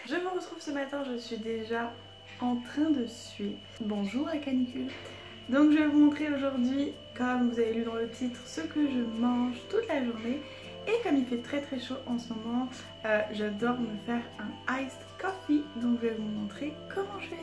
Je me retrouve ce matin, je suis déjà en train de suer. Bonjour la canicule. Donc je vais vous montrer aujourd'hui, comme vous avez lu dans le titre, ce que je mange toute la journée. Et comme il fait très chaud en ce moment, j'adore me faire un iced coffee. Donc je vais vous montrer comment je fais.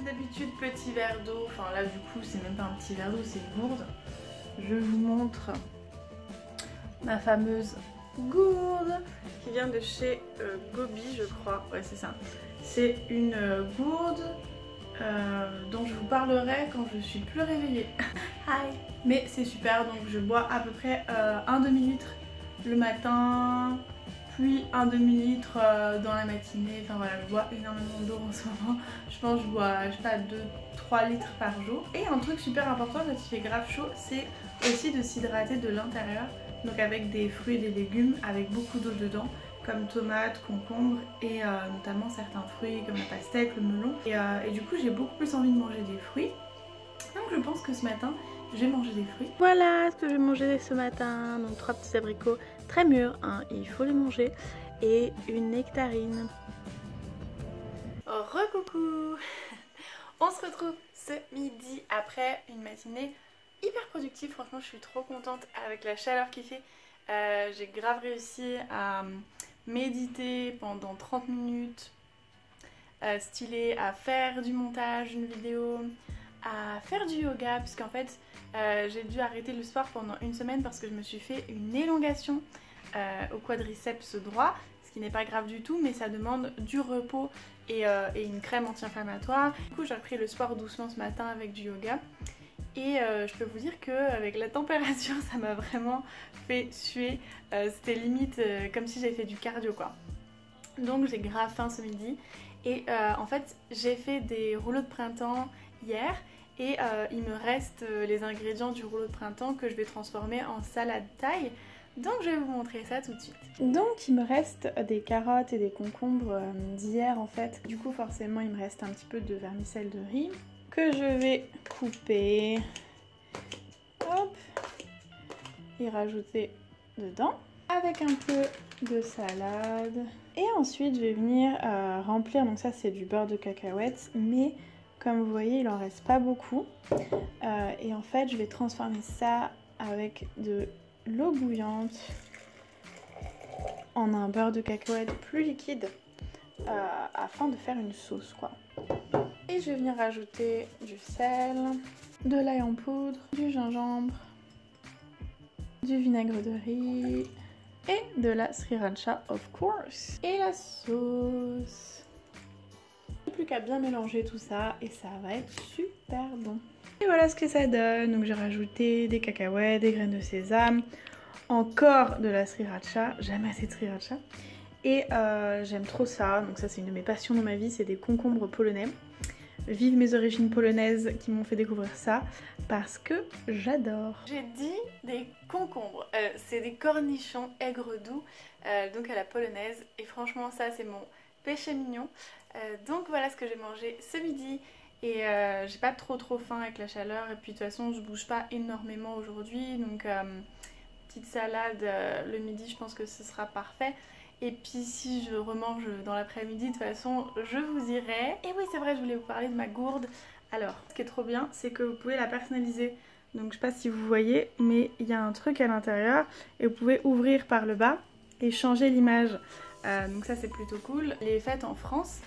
D'habitude, petit verre d'eau, enfin là du coup c'est même pas un petit verre d'eau, c'est une gourde. Je vous montre ma fameuse gourde qui vient de chez Gobi, je crois, ouais c'est ça. C'est une gourde dont je vous parlerai quand je suis plus réveillée. Hi. Mais c'est super, donc je bois à peu près un demi-litre le matin, puis un demi-litre dans la matinée. Enfin voilà, je bois énormément d'eau en ce moment. Je pense que je bois, je sais pas, 2-3 litres par jour. Et un truc super important quand il fait grave chaud, c'est aussi de s'hydrater de l'intérieur. Donc avec des fruits et des légumes, avec beaucoup d'eau dedans, comme tomates, concombres et notamment certains fruits comme la pastèque, le melon. Et du coup j'ai beaucoup plus envie de manger des fruits. Donc je pense que ce matin, je vais manger des fruits. Voilà ce que je vais manger ce matin. Donc 3 petits abricots très mûrs, hein, il faut les manger. Et une nectarine. Recoucou. On se retrouve ce midi après une matinée hyper productive. Franchement je suis trop contente avec la chaleur qu'il fait. J'ai grave réussi à méditer pendant 30 minutes. Stylé, à faire du montage, une vidéo, à faire du yoga, puisqu'en fait j'ai dû arrêter le sport pendant une semaine parce que je me suis fait une élongation au quadriceps droit, ce qui n'est pas grave du tout, mais ça demande du repos et une crème anti-inflammatoire. Du coup j'ai repris le sport doucement ce matin avec du yoga et je peux vous dire qu'avec la température ça m'a vraiment fait suer, c'était limite comme si j'avais fait du cardio quoi. Donc j'ai grave faim ce midi et en fait j'ai fait des rouleaux de printemps hier. Et il me reste les ingrédients du rouleau de printemps que je vais transformer en salade thaï. Donc je vais vous montrer ça tout de suite. Donc il me reste des carottes et des concombres d'hier en fait. Du coup forcément il me reste un petit peu de vermicelle de riz que je vais couper. Hop. Et rajouter dedans. Avec un peu de salade. Et ensuite je vais venir remplir, donc ça c'est du beurre de cacahuète, mais comme vous voyez, il en reste pas beaucoup. Et en fait, je vais transformer ça avec de l'eau bouillante en un beurre de cacahuète plus liquide afin de faire une sauce, quoi. Et je vais venir rajouter du sel, de l'ail en poudre, du gingembre, du vinaigre de riz et de la sriracha, of course. Et la sauce. Plus qu'à bien mélanger tout ça et ça va être super bon. Et voilà ce que ça donne. Donc j'ai rajouté des cacahuètes, des graines de sésame, encore de la sriracha, jamais assez de sriracha. Et j'aime trop ça, donc ça c'est une de mes passions dans ma vie, c'est des concombres polonais. Vive mes origines polonaises qui m'ont fait découvrir ça parce que j'adore. J'ai dit des concombres, c'est des cornichons aigre doux, donc à la polonaise. Et franchement ça c'est mon péché mignon. Donc voilà ce que j'ai mangé ce midi et j'ai pas trop faim avec la chaleur et puis de toute façon je bouge pas énormément aujourd'hui donc petite salade le midi je pense que ce sera parfait et puis si je remange dans l'après-midi de toute façon je vous dirai. Et oui c'est vrai, je voulais vous parler de ma gourde. Alors ce qui est trop bien c'est que vous pouvez la personnaliser, donc je sais pas si vous voyez mais il y a un truc à l'intérieur et vous pouvez ouvrir par le bas et changer l'image. Donc ça c'est plutôt cool. Elle est faite en France,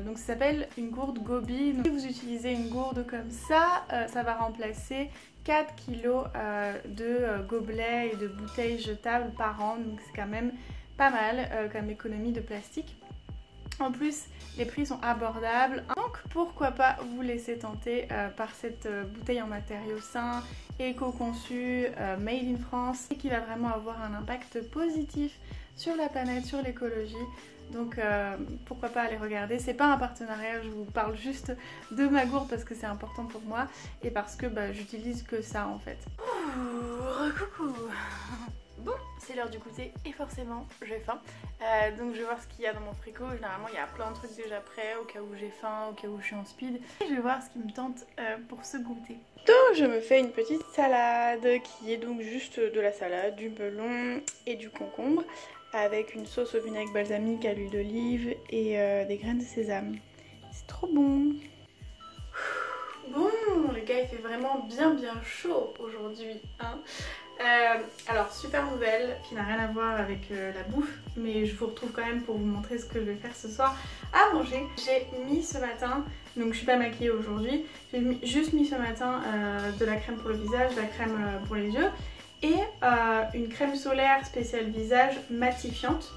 donc ça s'appelle une gourde Gobi. Donc, si vous utilisez une gourde comme ça, ça va remplacer 4 kg de gobelets et de bouteilles jetables par an. Donc c'est quand même pas mal comme économie de plastique. En plus les prix sont abordables, donc pourquoi pas vous laisser tenter par cette bouteille en matériaux sains, éco-conçue, made in France et qui va vraiment avoir un impact positif sur la planète, sur l'écologie. Donc pourquoi pas aller regarder. C'est pas un partenariat, je vous parle juste de ma gourde parce que c'est important pour moi et parce que j'utilise que ça en fait. Coucou. Bon, c'est l'heure du goûter et forcément j'ai faim. Donc je vais voir ce qu'il y a dans mon frigo. Généralement il y a plein de trucs déjà prêts au cas où j'ai faim, au cas où je suis en speed. Et je vais voir ce qui me tente pour ce goûter. Donc je me fais une petite salade qui est donc juste de la salade, du melon et du concombre avec une sauce au vinaigre balsamique à l'huile d'olive et des graines de sésame. C'est trop bon. Bon, les gars, il fait vraiment bien chaud aujourd'hui, hein. Alors, super nouvelle qui n'a rien à voir avec la bouffe, mais je vous retrouve quand même pour vous montrer ce que je vais faire ce soir à manger. J'ai mis ce matin, donc je suis pas maquillée aujourd'hui, j'ai juste mis ce matin de la crème pour le visage, de la crème pour les yeux et une crème solaire spéciale visage matifiante.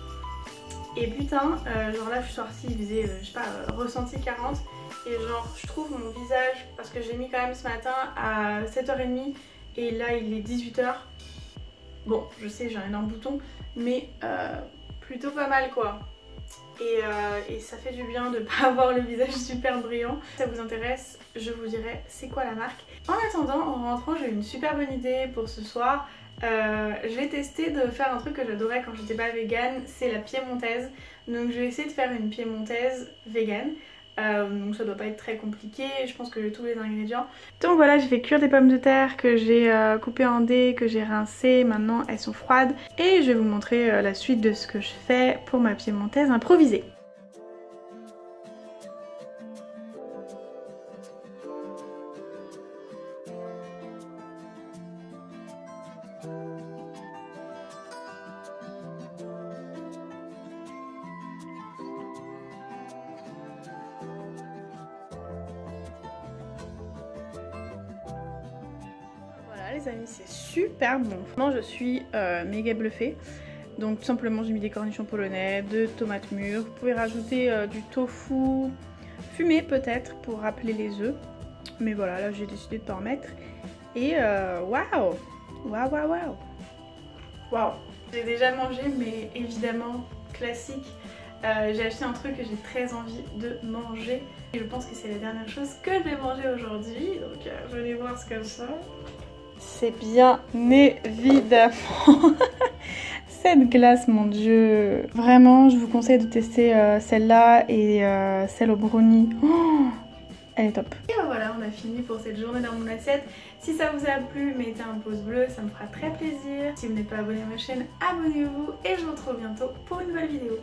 Et putain, genre là je suis sortie, il faisait, je sais pas, ressenti 40. Et genre je trouve mon visage, parce que j'ai mis quand même ce matin à 7h30 et là il est 18h. Bon, je sais, j'ai un énorme bouton, mais plutôt pas mal quoi. Et ça fait du bien de pas avoir le visage super brillant. Si ça vous intéresse, je vous dirai c'est quoi la marque. En attendant, en rentrant, j'ai une super bonne idée pour ce soir. J'ai testé de faire un truc que j'adorais quand j'étais pas végane, c'est la piémontaise. Donc je vais essayer de faire une piémontaise végane. Donc ça doit pas être très compliqué, je pense que j'ai tous les ingrédients. Donc voilà, j'ai fait cuire des pommes de terre que j'ai coupées en dés, que j'ai rincées, maintenant elles sont froides. Et je vais vous montrer la suite de ce que je fais pour ma piémontaise improvisée. Les amis, c'est super bon. Moi je suis méga bluffée. Donc tout simplement j'ai mis des cornichons polonais, de tomates mûres. Vous pouvez rajouter du tofu fumé peut-être pour rappeler les œufs. Mais voilà, là j'ai décidé de pas en mettre. Et waouh, waouh, waouh, waouh, waouh. J'ai déjà mangé, mais évidemment classique. J'ai acheté un truc que j'ai très envie de manger. Et je pense que c'est la dernière chose que je vais manger aujourd'hui. Donc venez voir ce que ça. C'est bien évidemment cette glace, mon dieu. Vraiment, je vous conseille de tester celle-là et celle au brownie. Oh, elle est top. Et voilà, on a fini pour cette journée dans mon assiette. Si ça vous a plu, mettez un pouce bleu, ça me fera très plaisir. Si vous n'êtes pas abonné à ma chaîne, abonnez-vous et je vous retrouve bientôt pour une nouvelle vidéo.